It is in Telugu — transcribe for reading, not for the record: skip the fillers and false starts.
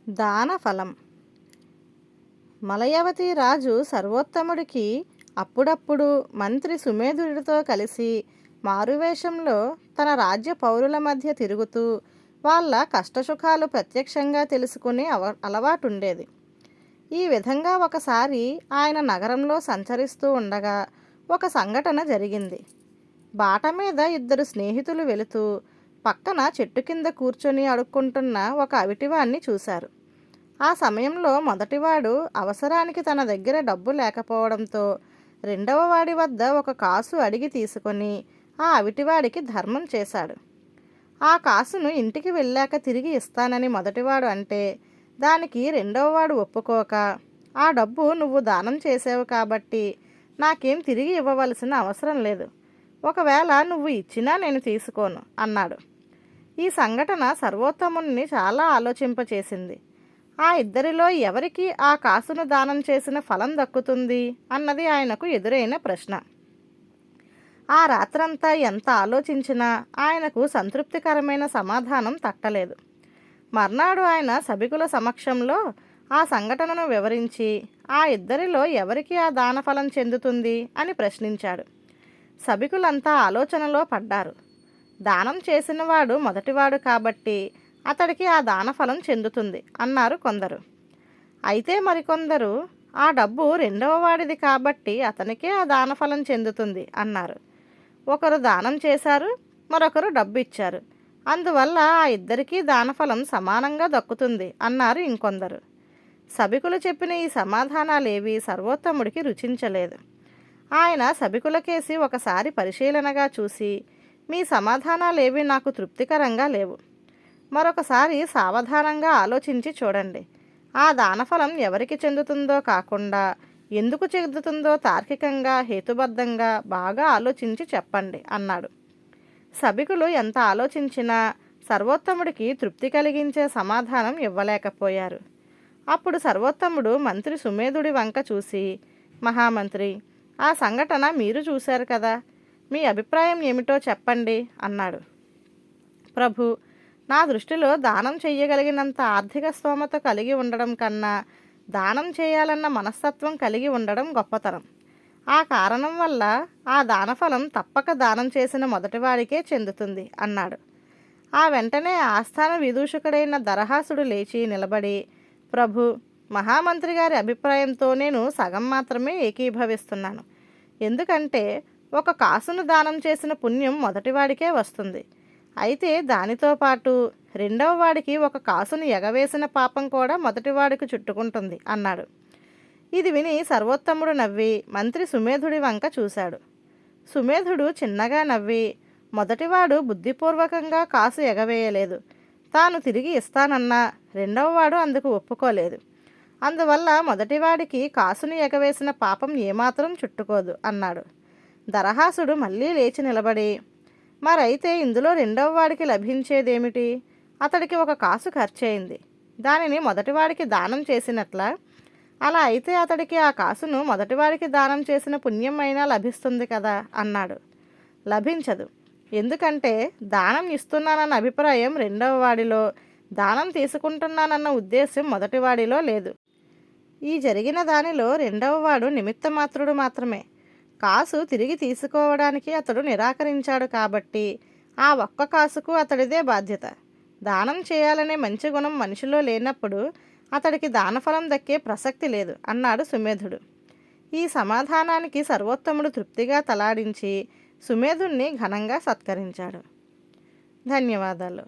దానఫలం. మలయవతి రాజు సర్వోత్తముడికి అప్పుడప్పుడు మంత్రి సుమేధుడితో కలిసి మారువేషంలో తన రాజ్య పౌరుల మధ్య తిరుగుతూ వాళ్ళ కష్టసుఖాలు ప్రత్యక్షంగా తెలుసుకునే అలవాటుండేది. ఈ విధంగా ఒకసారి ఆయన నగరంలో సంచరిస్తూ ఉండగా ఒక సంఘటన జరిగింది. బాట మీద ఇద్దరు స్నేహితులు వెళుతూ పక్కన చెట్టు కింద కూర్చొని అడుక్కుంటున్న ఒక అవిటివాణ్ణి చూశారు. ఆ సమయంలో మొదటివాడు అవసరానికి తన దగ్గర డబ్బు లేకపోవడంతో రెండవ వాడి వద్ద ఒక కాసు అడిగి తీసుకొని ఆ అవిటివాడికి ధర్మం చేశాడు. ఆ కాసును ఇంటికి వెళ్ళాక తిరిగి ఇస్తానని మొదటివాడు అంటే దానికి రెండవవాడు ఒప్పుకోక, ఆ డబ్బు నువ్వు దానం చేసావు కాబట్టి నాకేం తిరిగి ఇవ్వవలసిన అవసరం లేదు, ఒకవేళ నువ్వు ఇచ్చినా నేను తీసుకోను అన్నాడు. ఈ సంఘటన సర్వోత్తముని చాలా ఆలోచింపచేసింది. ఆ ఇద్దరిలో ఎవరికి ఆ కాసును దానం చేసిన ఫలం దక్కుతుంది అన్నది ఆయనకు ఎదురైన ప్రశ్న. ఆ రాత్రంతా ఎంత ఆలోచించినా ఆయనకు సంతృప్తికరమైన సమాధానం తట్టలేదు. మర్నాడు ఆయన సభికుల సమక్షంలో ఆ సంఘటనను వివరించి ఆ ఇద్దరిలో ఎవరికి ఆ దానఫలం చెందుతుంది అని ప్రశ్నించాడు. సభికులంతా ఆలోచనలో పడ్డారు. దానం చేసినవాడు మొదటివాడు కాబట్టి అతడికి ఆ దానఫలం చెందుతుంది అన్నారు కొందరు. అయితే మరికొందరు ఆ డబ్బు రెండవ వాడిది కాబట్టి అతనికే ఆ దానఫలం చెందుతుంది అన్నారు. ఒకరు దానం చేశారు, మరొకరు డబ్బు ఇచ్చారు, అందువల్ల ఆ ఇద్దరికీ దానఫలం సమానంగా దక్కుతుంది అన్నారు ఇంకొందరు. సభికులు చెప్పిన ఈ సమాధానాలేవి సర్వోత్తముడికి రుచించలేదు. ఆయన సభికులకేసి ఒకసారి పరిశీలనగా చూసి, మీ సమాధానాలేవి నాకు తృప్తికరంగా లేవు, మరొకసారి సావధానంగా ఆలోచించి చూడండి. ఆ దానఫలం ఎవరికి చెందుతుందో కాకుండా ఎందుకు చెందుతుందో తార్కికంగా హేతుబద్ధంగా బాగా ఆలోచించి చెప్పండి అన్నాడు. సభికులు ఎంత ఆలోచించినా సర్వోత్తముడికి తృప్తి కలిగించే సమాధానం ఇవ్వలేకపోయారు. అప్పుడు సర్వోత్తముడు మంత్రి సుమేధుడి వంక చూసి, మహామంత్రి, ఆ సంఘటన మీరు చూశారు కదా, మీ అభిప్రాయం ఏమిటో చెప్పండి అన్నాడు. ప్రభు, నా దృష్టిలో దానం చెయ్యగలిగినంత ఆర్థిక స్తోమత కలిగి ఉండడం కన్నా దానం చేయాలన్న మనస్తత్వం కలిగి ఉండడం గొప్పతరం. ఆ కారణం వల్ల ఆ దానఫలం తప్పక దానం చేసిన మొదటివాడికే చెందుతుంది అన్నాడు. ఆ వెంటనే ఆస్థాన విదూషకుడైన దరహాసుడు లేచి నిలబడి, ప్రభు, మహామంత్రి గారి అభిప్రాయంతో నేను సగం మాత్రమే ఏకీభవిస్తున్నాను. ఎందుకంటే ఒక కాసును దానం చేసిన పుణ్యం మొదటివాడికే వస్తుంది. అయితే దానితో పాటు రెండవ వాడికి ఒక కాసును ఎగవేసిన పాపం కూడా మొదటివాడికి చుట్టుకుంటుంది అన్నాడు. ఇది విని సర్వోత్తముడు నవ్వి మంత్రి సుమేధుడి వంక చూశాడు. సుమేధుడు చిన్నగా నవ్వి, మొదటివాడు బుద్ధిపూర్వకంగా కాసు ఎగవేయలేదు, తాను తిరిగి ఇస్తానన్నా రెండవవాడు అందుకు ఒప్పుకోలేదు, అందువల్ల మొదటివాడికి కాసును ఎగవేసిన పాపం ఏమాత్రం చుట్టుకోదు అన్నాడు. దరహాసుడు మళ్ళీ లేచి నిలబడి, మరైతే ఇందులో రెండవ వాడికి లభించేదేమిటి? అతడికి ఒక కాసు ఖర్చయింది, దానిని మొదటివాడికి దానం చేసినట్లా? అలా అయితే అతడికి ఆ కాసును మొదటివాడికి దానం చేసిన పుణ్యం అయినా లభిస్తుంది కదా అన్నాడు. లభించదు, ఎందుకంటే దానం ఇస్తున్నానన్న అభిప్రాయం రెండవ వాడిలో, దానం తీసుకుంటున్నానన్న ఉద్దేశం మొదటివాడిలో లేదు. ఈ జరిగిన దానిలో రెండవ వాడు నిమిత్తమాత్రుడు మాత్రమే. కాసు తిరిగి తీసుకోవడానికి అతడు నిరాకరించాడు కాబట్టి ఆ ఒక్క కాసుకు అతడిదే బాధ్యత. దానం చేయాలనే మంచి గుణం మనిషిలో లేనప్పుడు అతడికి దానఫలం దక్కే ప్రసక్తి లేదు అన్నాడు సుమేధుడు. ఈ సమాధానానికి సర్వోత్తముడు తృప్తిగా తలాడించి సుమేధుణ్ణి ఘనంగా సత్కరించాడు. ధన్యవాదాలు.